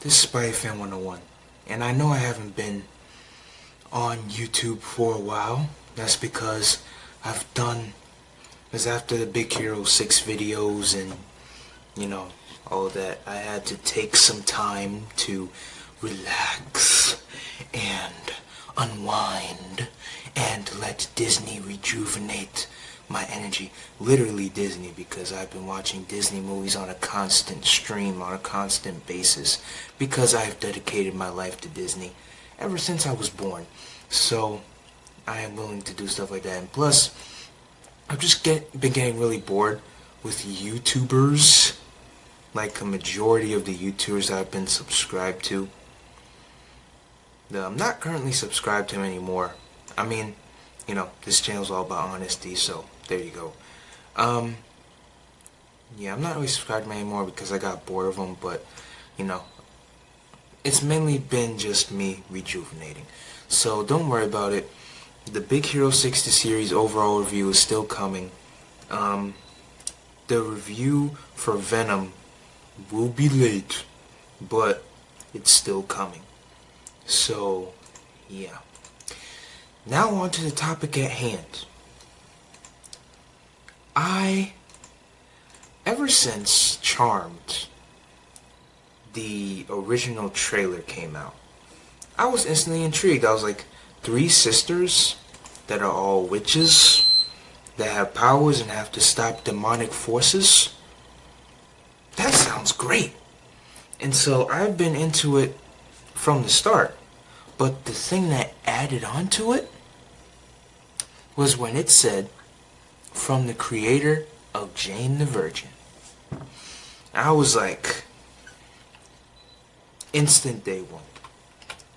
This is SpideyFan 101, and I know I haven't been on YouTube for a while. That's because after the Big Hero 6 videos and, all that, I had to take some time to relax and unwind and let Disney rejuvenate my energy. Literally Disney, because I've been watching Disney movies on a constant stream, on a constant basis, because I've dedicated my life to Disney ever since I was born. So I am willing to do stuff like that. And plus, I've just been getting really bored with YouTubers. Like a majority of the YouTubers I've been subscribed to. I'm not currently subscribed to him anymore. I mean, this channel's all about honesty, so there you go. Yeah, I'm not really subscribed to him anymore because I got bored of him, but, it's mainly been just me rejuvenating. So don't worry about it. The Big Hero 6 series overall review is still coming. The review for Venom will be late, but it's still coming. So, yeah. Now on to the topic at hand. Ever since Charmed, the original trailer came out, I was instantly intrigued. I was like, 3 sisters that are all witches, that have powers and have to stop demonic forces? That sounds great. And so I've been into it from the start. But the thing that added on to it was when it said, from the creator of Jane the Virgin. I was like, instant day one.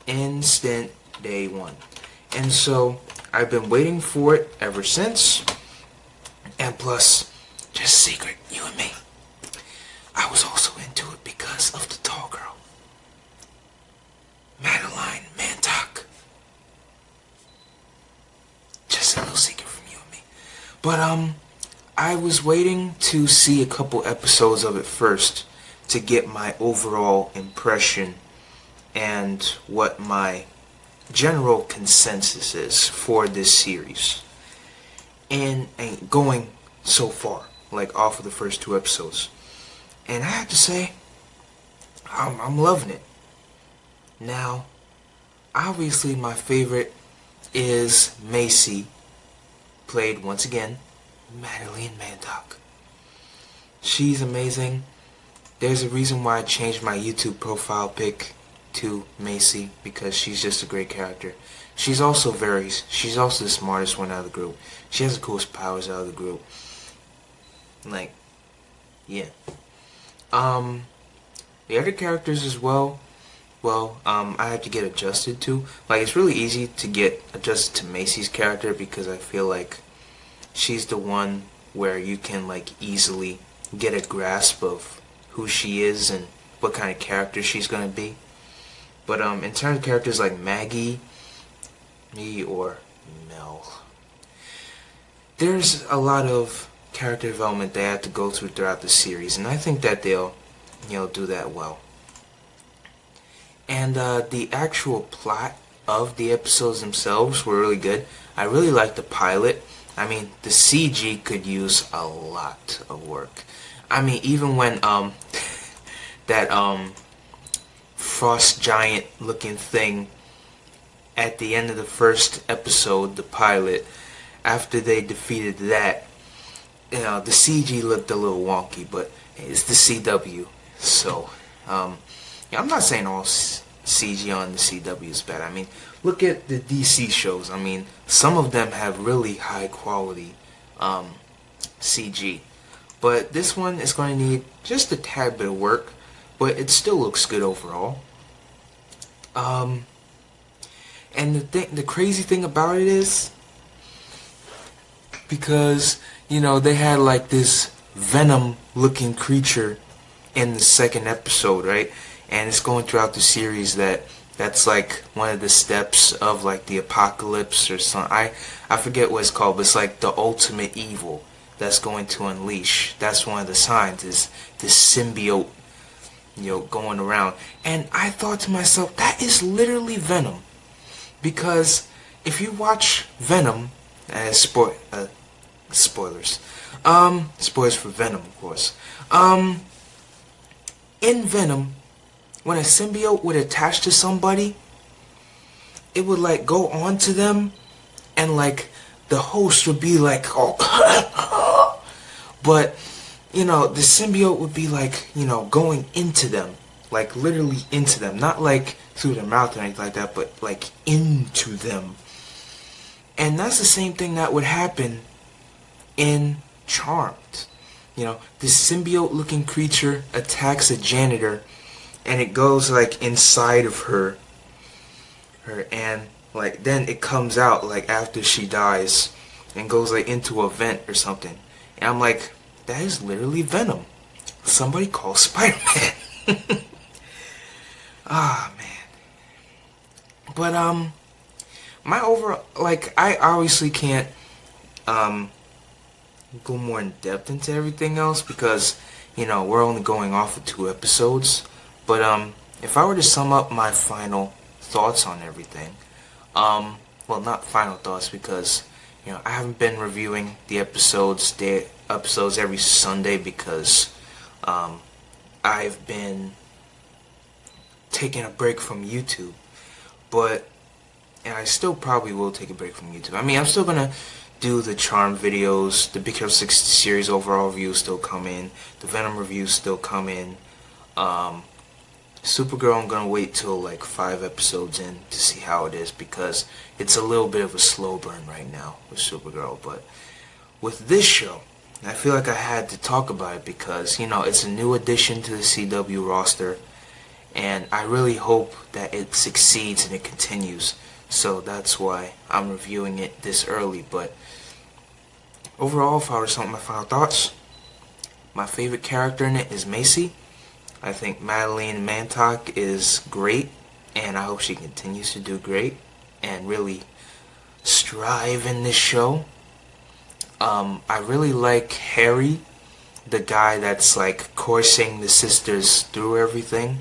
Instant day one. And so I've been waiting for it ever since. And plus, just secret, you and me, I was also into it because of the tall girl, Madeline Mantock. Just a little secret from you and me. But I was waiting to see a couple episodes of it first to get my overall impression and what my general consensus is for this series. And going so far, like off of the first 2 episodes. And I have to say, I'm loving it. Now, obviously my favorite is Macy, played once again, Madeline Mantock. She's amazing. There's a reason why I changed my YouTube profile pic to Macy, because she's just a great character. She's also the smartest one out of the group. She has the coolest powers out of the group. Like, yeah. The other characters as well, I have to get adjusted to. Like, it's really easy to get adjusted to Macy's character because I feel like she's the one where you can, like, easily get a grasp of who she is and what kind of character she's gonna be. But, in terms of characters like Maggie, or Mel, there's a lot of character development they have to go through throughout the series, and I think that they'll, do that well. And the actual plot of the episodes themselves were really good. I really liked the pilot. I mean, the CG could use a lot of work. I mean, even when that frost giant looking thing at the end of the first episode, the pilot, after they defeated that, the CG looked a little wonky, but it's the CW. So, I'm not saying all CG on the CW is bad. I mean, look at the DC shows. I mean, some of them have really high quality CG. But this one is going to need just a tad bit of work, but it still looks good overall. And the crazy thing about it is, because, they had like this Venom looking creature in the second episode, right? And it's going throughout the series that's like one of the steps of like the apocalypse or something. I forget what it's called, but it's like the ultimate evil that's going to unleash. That's one of the signs, is this symbiote going around. And I thought to myself, that is literally Venom. Because if you watch Venom, spoilers. Spoilers for Venom, of course. In Venom, when a symbiote would attach to somebody, it would like go on to them, and like the host would be like, oh, but the symbiote would be like, going into them, like literally into them, not like through their mouth or anything like that, but like into them. And that's the same thing that would happen in Charmed. This symbiote-looking creature attacks a janitor, and it goes like inside of her, and like then it comes out like after she dies, and goes like into a vent or something. And I'm like, that is literally Venom. Somebody call Spider-Man. Ah, man. But my overall, like, I obviously can't go more in depth into everything else because we're only going off of 2 episodes. But if I were to sum up my final thoughts on everything, well, not final thoughts because I haven't been reviewing the episodes every Sunday because I've been taking a break from YouTube. But and I still probably will take a break from YouTube. I mean, I'm still gonna do the Charm videos, the Big Hero 6 series overall reviews still come in, the Venom reviews still come in. Supergirl, I'm gonna wait till like 5 episodes in to see how it is because it's a little bit of a slow burn right now with Supergirl. But with this show, I feel like I had to talk about it because it's a new addition to the CW roster, and I really hope that it succeeds and it continues. So that's why I'm reviewing it this early. But overall, if I were to sum up my final thoughts, my favorite character in it is Macy. I think Madeline Mantock is great, and I hope she continues to do great and really strive in this show. I really like Harry, the guy that's like coursing the sisters through everything.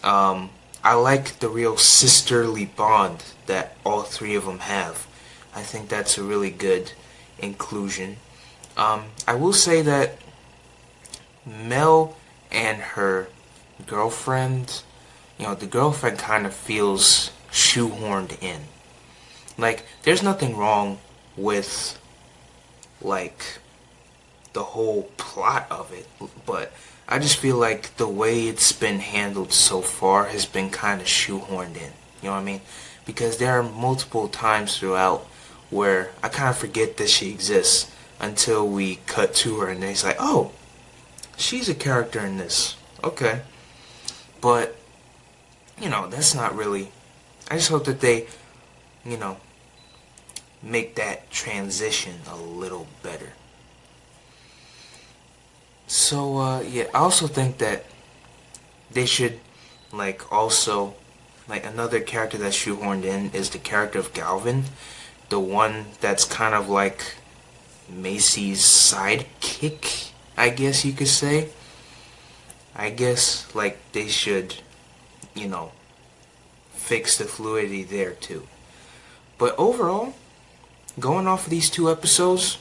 I like the real sisterly bond that all 3 of them have. I think that's a really good inclusion. I will say that Mel and her girlfriend, the girlfriend kind of feels shoehorned in. Like, there's nothing wrong with, like, the whole plot of it, but I just feel like the way it's been handled so far has been kind of shoehorned in. You know what I mean? Because there are multiple times throughout where I kind of forget that she exists until we cut to her and then it's like, oh, she's a character in this. Okay. But, that's not really... I just hope that they, make that transition a little better. So, yeah, I also think that they should, also, another character that's shoehorned in is the character of Galvin. The one that's kind of like Macy's sidekick, I guess you could say. I guess, they should, fix the fluidity there, too. But overall, going off of these 2 episodes,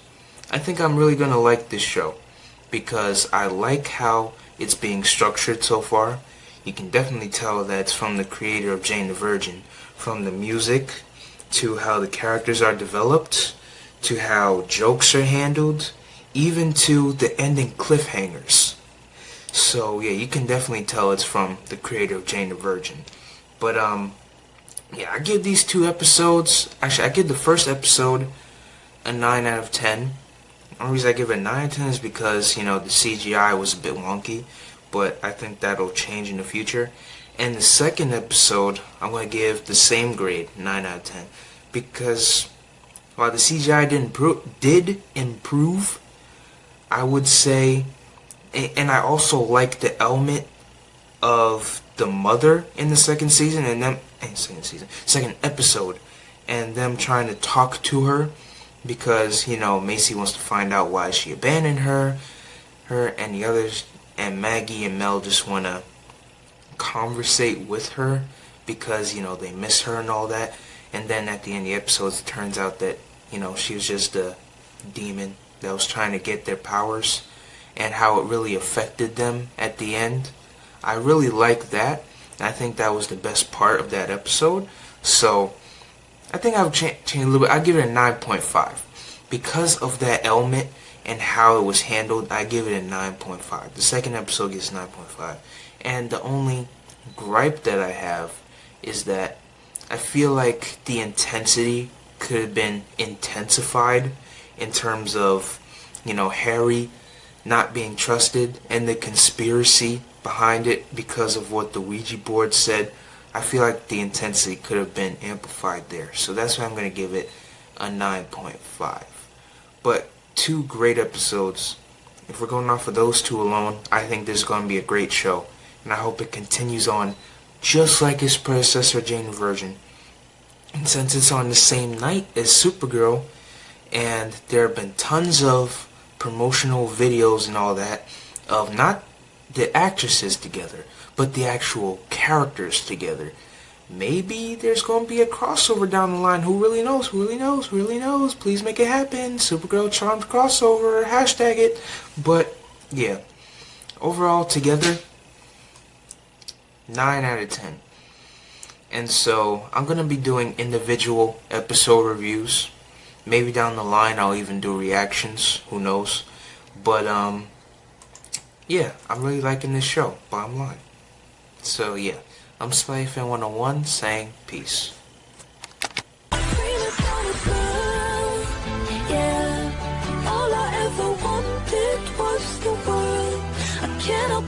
I think I'm really gonna like this show. Because I like how it's being structured so far. You can definitely tell that it's from the creator of Jane the Virgin. From the music, to how the characters are developed, to how jokes are handled, even to the ending cliffhangers. So yeah, you can definitely tell it's from the creator of Jane the Virgin. But yeah, I give these 2 episodes, actually I give the first episode a 9 out of 10. The only reason I give it a 9 out of 10 is because, the CGI was a bit wonky, but I think that'll change in the future. And the second episode, I'm going to give the same grade, 9 out of 10, because while the CGI did improve, I would say, and I also like the element of the mother in the second season, and second episode, and them trying to talk to her, because Macy wants to find out why she abandoned her and the others, and Maggie and Mel just want to conversate with her because, you know, they miss her and all that. And then at the end of the episodes, it turns out that, you know, she was just a demon that was trying to get their powers, and how it really affected them at the end. I really like that. I think that was the best part of that episode. So I think I would change a little bit. I give it a 9.5. Because of that element and how it was handled, I give it a 9.5. The second episode gets 9.5. And the only gripe that I have is that I feel like the intensity could have been intensified in terms of, you know, Harry not being trusted and the conspiracy behind it because of what the Ouija board said. I feel like the intensity could have been amplified there. So that's why I'm going to give it a 9.5. But 2 great episodes. If we're going off of those 2 alone, I think this is going to be a great show. And I hope it continues on just like its predecessor, Jane the Virgin. And since it's on the same night as Supergirl, and there have been tons of promotional videos and all that of not the actresses together, but the actual characters together, maybe there's going to be a crossover down the line. Who really knows? Who really knows? Who really knows? Please make it happen. Supergirl Charmed crossover. Hashtag it. But yeah, overall together, 9 out of 10. And so I'm going to be doing individual episode reviews. Maybe down the line I'll even do reactions. Who knows? But yeah, I'm really liking this show, bottom line. So yeah, I'm Spidey 101 saying peace.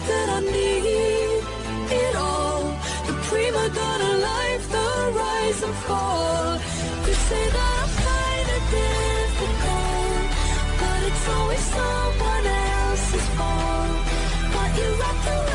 That I need it all. The prima donna life, the rise and fall. You say that I'm kinda difficult, but it's always someone else's fault. But you rock the